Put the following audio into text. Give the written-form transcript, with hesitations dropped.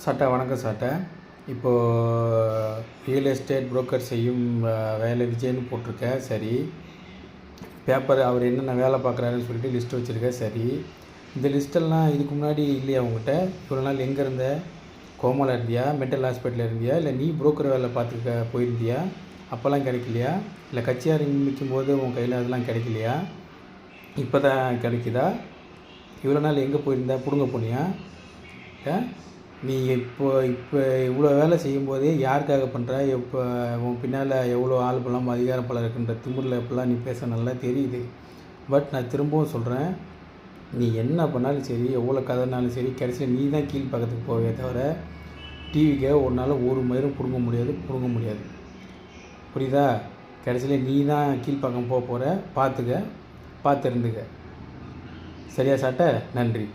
சாட்டை வணக்கம் சாட்டை. இப்போது ரியல் எஸ்டேட் புரோக்கர் செய்யும் வேலை விஜய்னு போட்டிருக்க. சரி, பேப்பர் அவர் என்னென்ன வேலை பார்க்குறாருன்னு சொல்லிட்டு லிஸ்ட்டு வச்சுருக்க. சரி, இந்த லிஸ்ட்டெல்லாம் இதுக்கு முன்னாடி இல்லையா உங்கள்கிட்ட? இவ்வளோ நாள் எங்கே இருந்த? கோமாவில் இருந்தியா? மென்டல் ஹாஸ்பிட்டலில் இருந்தியா? இல்லை நீ புரோக்கர் வேலை பார்த்துக்க போயிருந்தியா? அப்போல்லாம் கிடைக்கலையா? இல்லை கட்சி ஆரம்பிக்கும் போது உன் கையில் அதெல்லாம் கிடைக்கலையா? இப்போ தான் கிடைக்குதா? இவ்வளோ நாள் எங்கே போயிருந்தா? பிடுங்க போனியா? நீ இப்போ இவ்வளோ வேலை செய்யும்போதே யாருக்காக பண்ணுற? இப்போ உன் பின்னால் எவ்வளோ ஆள் பலம் அதிகாரம் பலம் இருக்குன்ற திமிரில் இப்போலாம் நீ பேச நல்லா தெரியுது. பட் நான் திரும்பவும் சொல்கிறேன், நீ என்ன பண்ணாலும் சரி, எவ்வளோ கதைனாலும் சரி, கடைசியில் நீ தான் கீழ் பக்கத்துக்கு போவே தவிர டிவிக்காக ஒரு நாள் ஒரு மயிரும் பிடுங்க முடியாது. புரியுதா? கடைசியில் நீ தான் கீழ்ப்பக்கம் போக போகிற. பார்த்துக்க, பார்த்து இருந்துக்க. சரியா சாட்டை? நன்றி.